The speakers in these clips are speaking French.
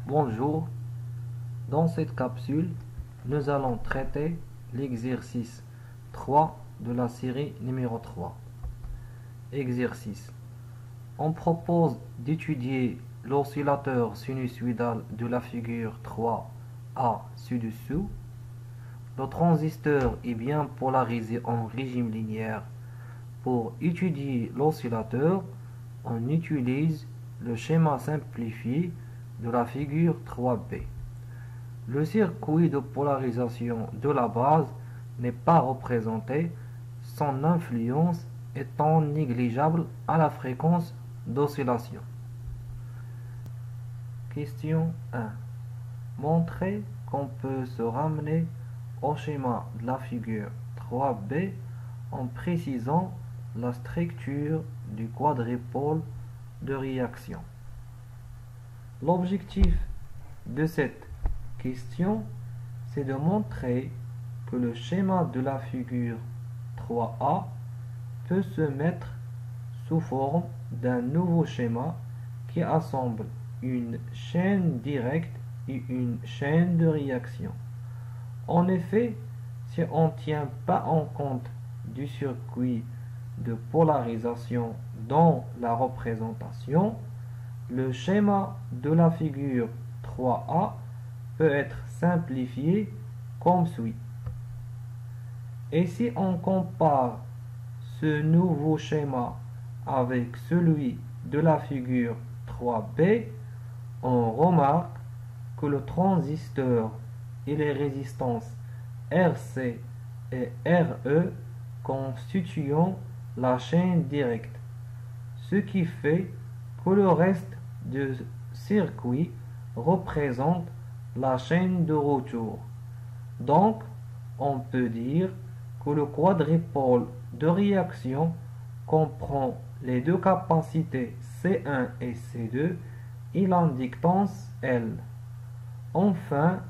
Bonjour, dans cette capsule, nous allons traiter l'exercice 3 de la série numéro 3. Exercice. On propose d'étudier l'oscillateur sinusoïdal de la figure 3A ci-dessous. Le transistor est bien polarisé en régime linéaire. Pour étudier l'oscillateur, on utilise le schéma simplifié de la figure 3B. Le circuit de polarisation de la base n'est pas représenté, son influence étant négligeable à la fréquence d'oscillation. Question 1. Montrez qu'on peut se ramener au schéma de la figure 3B en précisant la structure du quadripôle de réaction. L'objectif de cette question, c'est de montrer que le schéma de la figure 3A peut se mettre sous forme d'un nouveau schéma qui assemble une chaîne directe et une chaîne de réaction. En effet, si on ne tient pas en compte du circuit de polarisation dans la représentation, le schéma de la figure 3A peut être simplifié comme suit. Et si on compare ce nouveau schéma avec celui de la figure 3B, on remarque que le transistor et les résistances RC et RE constituent la chaîne directe, ce qui fait que le reste du circuit représente la chaîne de retour. Donc, on peut dire que le quadripôle de réaction comprend les deux capacités C1 et C2 et l'inductance L. Enfin,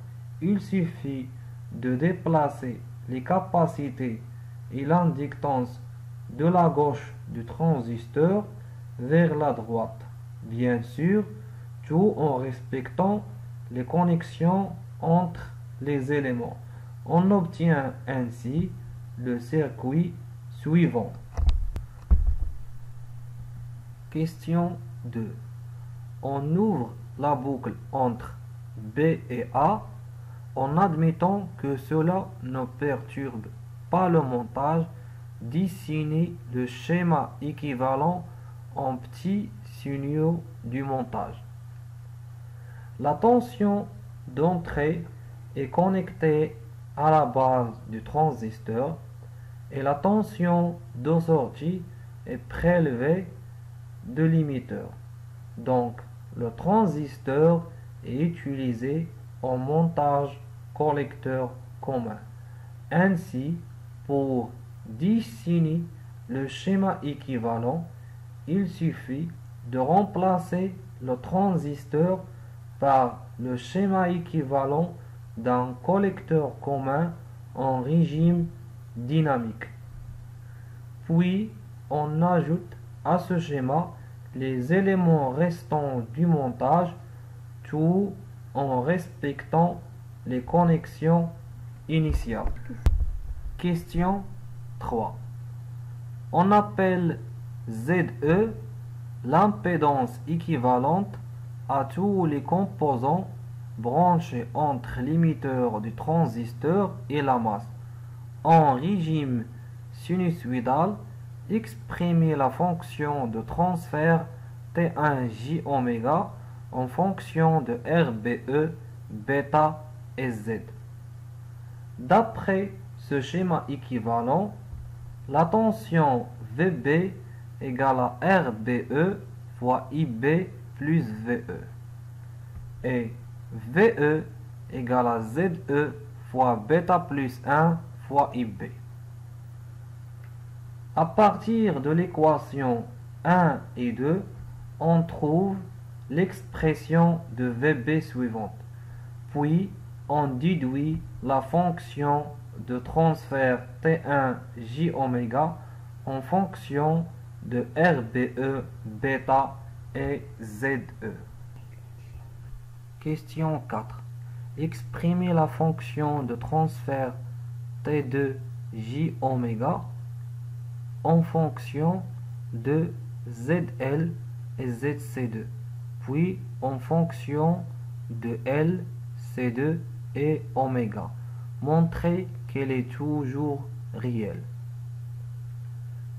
il suffit de déplacer les capacités et l'inductance de la gauche du transistor vers la droite. Bien sûr, tout en respectant les connexions entre les éléments. On obtient ainsi le circuit suivant. Question 2. On ouvre la boucle entre B et A en admettant que cela ne perturbe pas le montage. Dessinez le schéma équivalent en petits signaux du montage. La tension d'entrée est connectée à la base du transistor et la tension de sortie est prélevée de limiteur. Donc, le transistor est utilisé en montage collecteur commun. Ainsi, pour dessiner le schéma équivalent, il suffit de remplacer le transistor par le schéma équivalent d'un collecteur commun en régime dynamique. Puis, on ajoute à ce schéma les éléments restants du montage, tout en respectant les connexions initiales. Question 3. On appelle ZE l'impédance équivalente à tous les composants branchés entre l'émetteur du transistor et la masse. En régime sinusoïdal, exprimez la fonction de transfert T1J ω en fonction de RBE, bêta et Z. D'après ce schéma équivalent, la tension VB égale à RBE fois IB plus VE et VE égale à ZE fois bêta plus 1 fois IB. À partir de l'équation 1 et 2, on trouve l'expression de VB suivante. Puis, on déduit la fonction de transfert T1 J-oméga en fonction de RBE, bêta et ZE. Question 4. Exprimer la fonction de transfert T2 J-oméga en fonction de ZL et ZC2, puis en fonction de L, C2 et oméga. Montrer qu'elle est toujours réelle.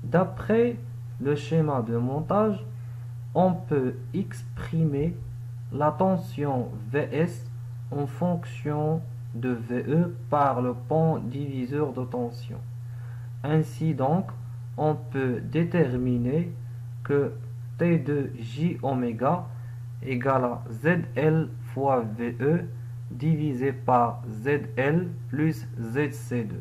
D'après le schéma de montage, on peut exprimer la tension Vs en fonction de VE par le pont diviseur de tension. Ainsi donc, on peut déterminer que T2 J-oméga égale à ZL fois VE divisé par ZL plus ZC2.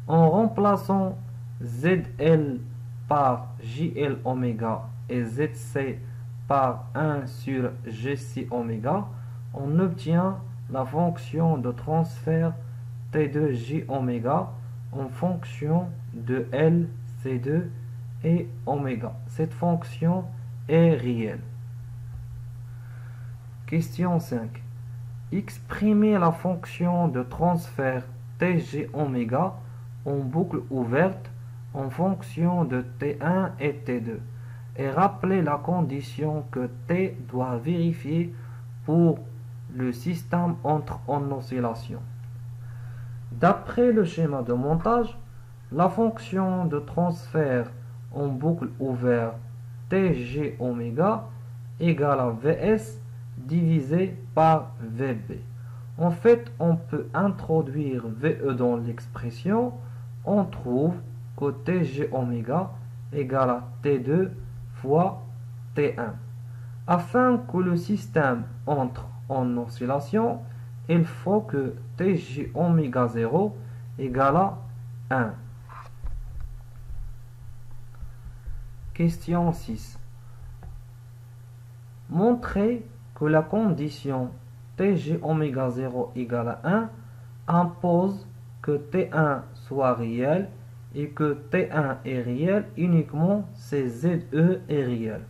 En remplaçant ZL par JL oméga et ZC par 1 sur GC oméga, on obtient la fonction de transfert T2 J oméga en fonction de L, C2 et oméga. Cette fonction est réelle. Question 5. Exprimer la fonction de transfert TG oméga en boucle ouverte en fonction de T1 et T2 et rappeler la condition que T doit vérifier pour le système entre en oscillation. D'après le schéma de montage, la fonction de transfert en boucle ouverte TG oméga égale à Vs divisé par Vb. En fait, on peut introduire VE dans l'expression. On trouve que TG oméga égale à T2 fois T1. Afin que le système entre en oscillation, il faut que TJ oméga 0 égale à 1. Question 6. Montrer que la condition TG oméga 0 égale à 1 impose que T1 soit réel et que T1 est réel uniquement si ZE est réel.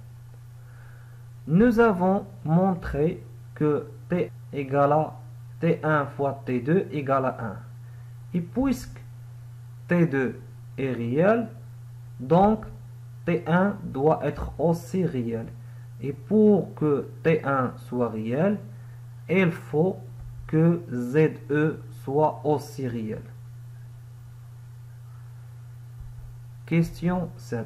Nous avons montré que T égale à T1 fois T2 égale à 1. Et puisque T2 est réel, donc T1 doit être aussi réel. Et pour que T1 soit réel, il faut que ZE soit aussi réel. Question 7.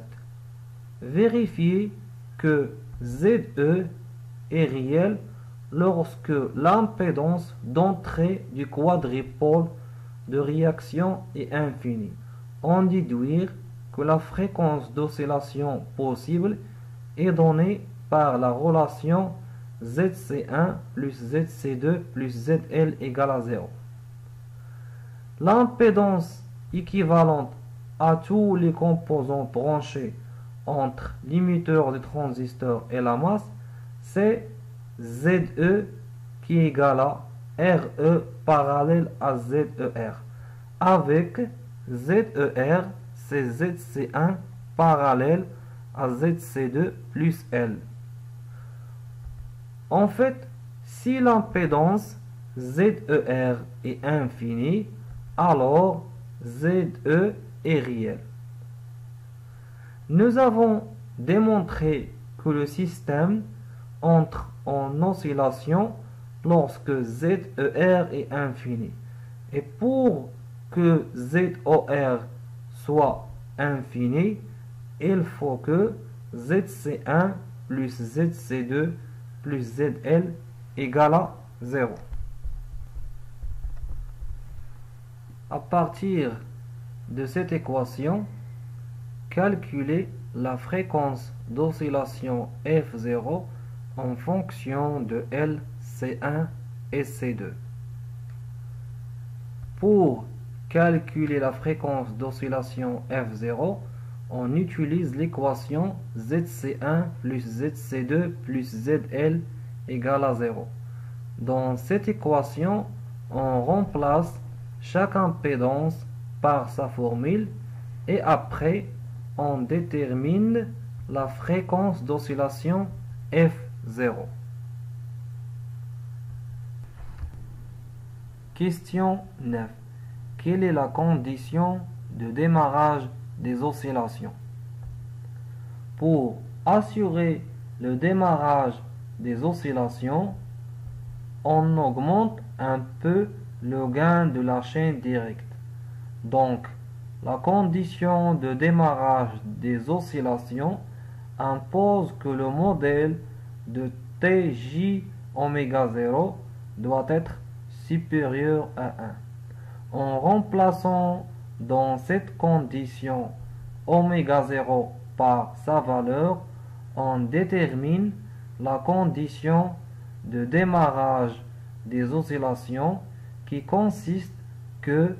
Vérifiez que ZE est réel lorsque l'impédance d'entrée du quadripôle de réaction est infinie. On déduit que la fréquence d'oscillation possible est donnée par la relation ZC1 plus ZC2 plus ZL égale à 0. L'impédance équivalente à tous les composants branchés entre l'émetteur du transistor et la masse, c'est ZE qui est égal à RE parallèle à ZER, avec ZER, c'est ZC1 parallèle à ZC2 plus L. En fait, si l'impédance ZER est infinie, alors ZE est réel. Nous avons démontré que le système entre en oscillation lorsque ZER est infini. Et pour que ZOR soit infini, il faut que ZC1 plus ZC2 plus ZL égale à 0. À partir de cette équation, calculer la fréquence d'oscillation F0 en fonction de L, C1 et C2. Pour calculer la fréquence d'oscillation F0, on utilise l'équation ZC1 plus ZC2 plus ZL égale à 0. Dans cette équation, on remplace chaque impédance par sa formule et après, on détermine la fréquence d'oscillation F0. Question 9. Quelle est la condition de démarrage des oscillations? Pour assurer le démarrage des oscillations, on augmente un peu le gain de la chaîne directe. Donc, la condition de démarrage des oscillations impose que le modèle de TJ oméga 0 doit être supérieur à 1. En remplaçant dans cette condition oméga 0 par sa valeur, on détermine la condition de démarrage des oscillations qui consiste que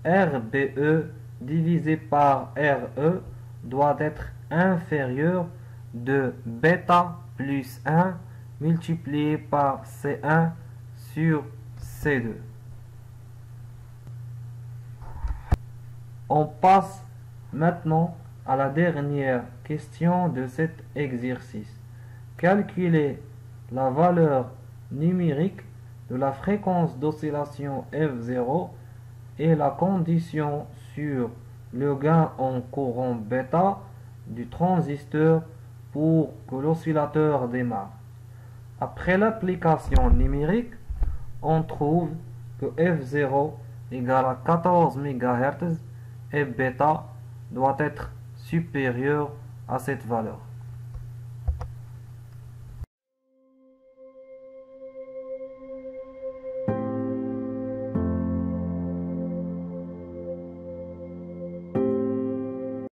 RBE divisé par RE doit être inférieur de bêta plus 1 multiplié par C1 sur C2. On passe maintenant à la dernière question de cet exercice. Calculer la valeur numérique de la fréquence d'oscillation F0 et la condition sur le gain en courant bêta du transistor pour que l'oscillateur démarre. Après l'application numérique, on trouve que F0 égale à 14 MHz et bêta doit être supérieur à cette valeur.